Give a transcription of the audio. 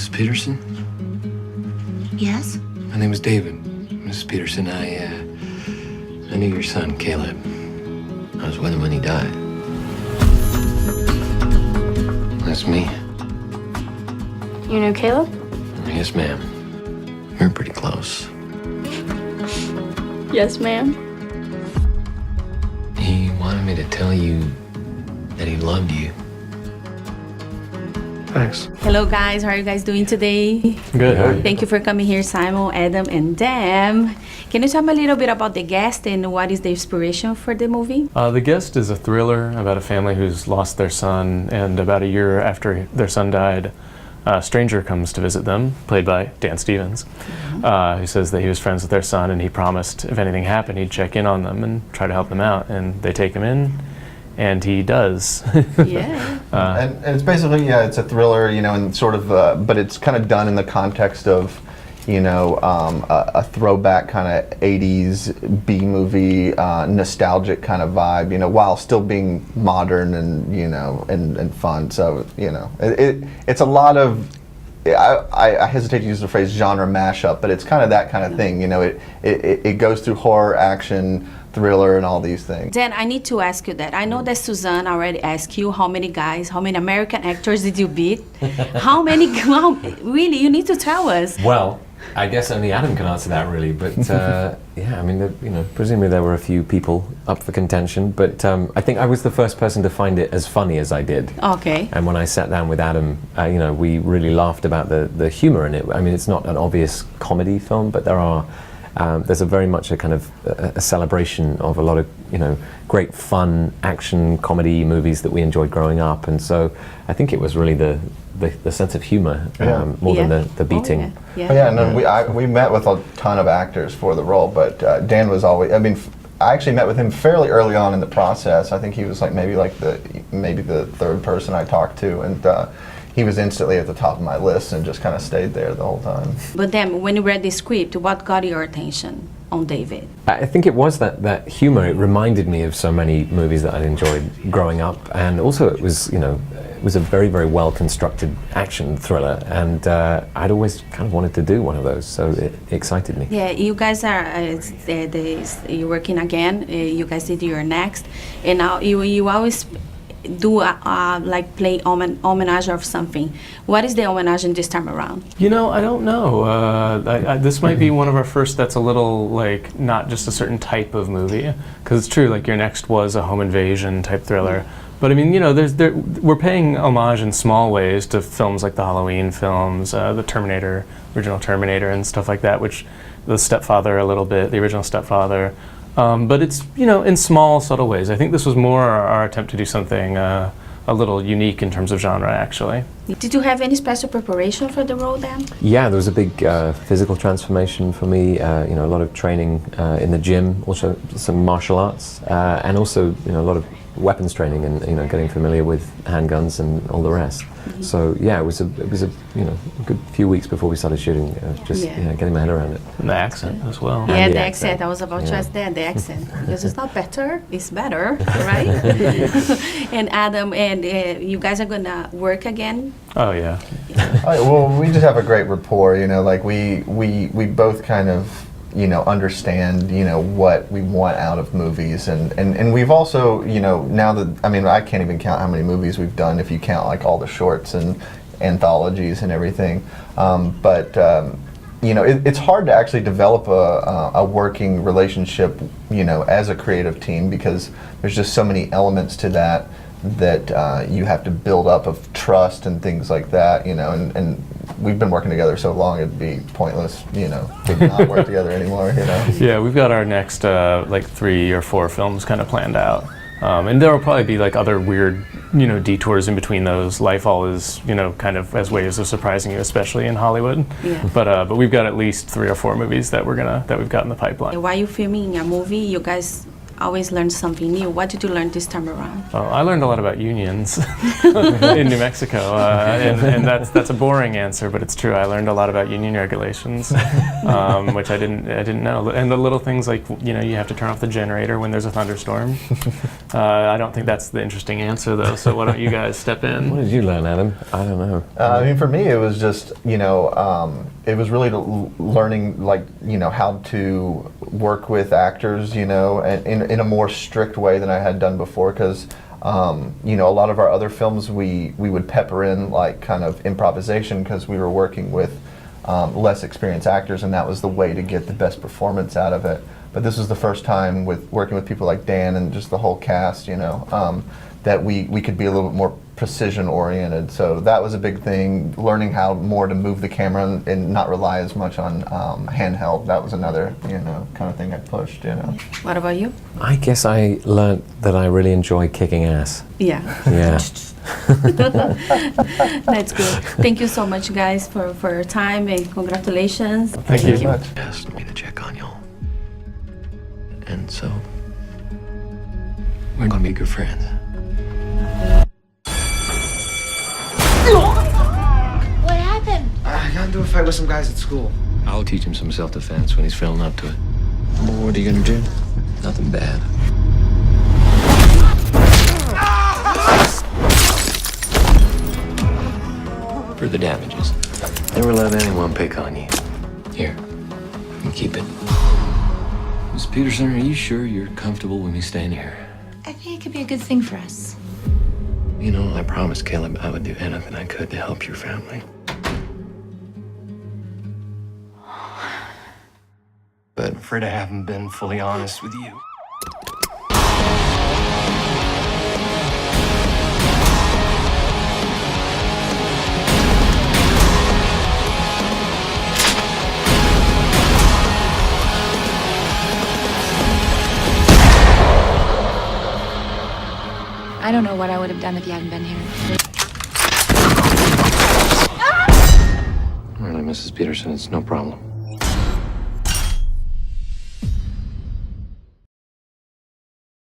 Mrs. Peterson? Yes? My name is David. Mrs. Peterson, I knew your son, Caleb. I was with him when he died. That's me. You know Caleb? Yes, ma'am. We were pretty close. Yes, ma'am. He wanted me to tell you that he loved you. Thanks. Hello guys, how are you guys doing today? Good. How are you? Thank you for coming here, Simon, Adam, and Dan. Can you tell me a little bit about The Guest and what is the inspiration for the movie? The Guest is a thriller about a family who's lost their son, and about a year after their son died, a stranger comes to visit them, played by Dan Stevens, who says that he was friends with their son and he promised if anything happened he'd check in on them and try to help them out, and they take him in. And he does. Yeah. And it's basically, yeah, it's a thriller, you know, and sort of, but it's kind of done in the context of, you know, a throwback kind of 80s B-movie, nostalgic kind of vibe, you know, while still being modern and, you know, and fun. So, you know, it's a lot of, I hesitate to use the phrase genre mashup, but it's kind of that kind of thing, you know, it goes through horror, action, thriller, and all these things. Dan, I need to ask you that. I know that Suzanne already asked you how many American actors did you beat? How many, really, you need to tell us. Well, I guess only Adam can answer that really, but yeah, I mean, you know, presumably there were a few people up for contention, but I think I was the first person to find it as funny as I did. Okay. And when I sat down with Adam, you know, we really laughed about the humor in it. I mean, it's not an obvious comedy film, but there's a very much a kind of a celebration of a lot of, you know, great fun action comedy movies that we enjoyed growing up, and so I think it was really the sense of humor more than the beating. Oh, yeah. Oh, yeah, and then we met with a ton of actors for the role, but Dan was always, I mean, I actually met with him fairly early on in the process. I think he was like maybe the third person I talked to, and he was instantly at the top of my list and just kind of stayed there the whole time. But then, when you read the script, what got your attention on David? I think it was that humor. It reminded me of so many movies that I'd enjoyed growing up, and also it was, you know, it was a very, very well constructed action thriller, and I'd always kind of wanted to do one of those, so it excited me. Yeah, you guys are you're working again. You guys did your next, and now you always do like play homage of something. What is the homage this time around? You know, I don't know. This might be one of our first that's a little like not just a certain type of movie, because it's true, like your next was a home invasion type thriller. But I mean, you know, we're paying homage in small ways to films like the Halloween films, the Terminator, original Terminator and stuff like that, which the Stepfather a little bit, the original Stepfather. But it's, you know, in small, subtle ways. I think this was more our attempt to do something a little unique in terms of genre, actually. Did you have any special preparation for the role then? Yeah, there was a big physical transformation for me, you know, a lot of training in the gym, also some martial arts, and also, you know, a lot of weapons training and, you know, getting familiar with handguns and all the rest. So yeah, it was a you know, a good few weeks before we started shooting, just you know, getting my head around it. And the accent as well. Yeah, the the accent. accent. I was about to ask that, the accent. Because it's not better, it's better, right? And Adam, and you guys are gonna work again? Oh yeah. Well, we just have a great rapport, you know, like we both kind of, you know, understand, you know, what we want out of movies, and we've also, you know, now that, I mean, I can't even count how many movies we've done if you count like all the shorts and anthologies and everything, but you know, it's hard to actually develop a working relationship, you know, as a creative team, because there's just so many elements to that you have to build up of trust and things like that, you know, and we've been working together so long it'd be pointless, you know, to not work together anymore, you know. Yeah, we've got our next like 3 or 4 films kind of planned out. And there will probably be like other weird, you know, detours in between those. Life all is, you know, kind of as ways of surprising you, especially in Hollywood. Yeah. But we've got at least 3 or 4 movies that we've got in the pipeline. While you're filming a movie, you guys always learn something new. What did you learn this time around? Well, I learned a lot about unions in New Mexico, and that's a boring answer, but it's true. I learned a lot about union regulations, which I didn't know, and the little things like you have to turn off the generator when there's a thunderstorm. I don't think that's the interesting answer though. So why don't you guys step in? What did you learn, Adam? I don't know. I mean, for me, it was just it was really learning how to work with actors, and in a more strict way than I had done before, because a lot of our other films we would pepper in like kind of improvisation because we were working with less experienced actors, and that was the way to get the best performance out of it. But this was the first time with working with people like Dan and just the whole cast, that we could be a little bit more precision oriented. So that was a big thing, learning how more to move the camera and not rely as much on handheld. That was another kind of thing I pushed. What about you? I guess I learned that I really enjoy kicking ass. Yeah. Yeah. That's good. Thank you so much, guys, for your time, and congratulations. Thank you. so much. Asked me to check on y'all. And so, we're gonna be good friends. What happened? I got into a fight with some guys at school. I'll teach him some self-defense when he's feeling up to it. Well, what are you gonna do? Nothing bad. For the damages. Never let anyone pick on you. Here, you keep it. Miss Peterson, are you sure you're comfortable with me staying here? I think it could be a good thing for us. I promised Caleb I would do anything I could to help your family. But I'm afraid I haven't been fully honest with you. I don't know what I would have done if you hadn't been here. Really, Mrs. Peterson, it's no problem.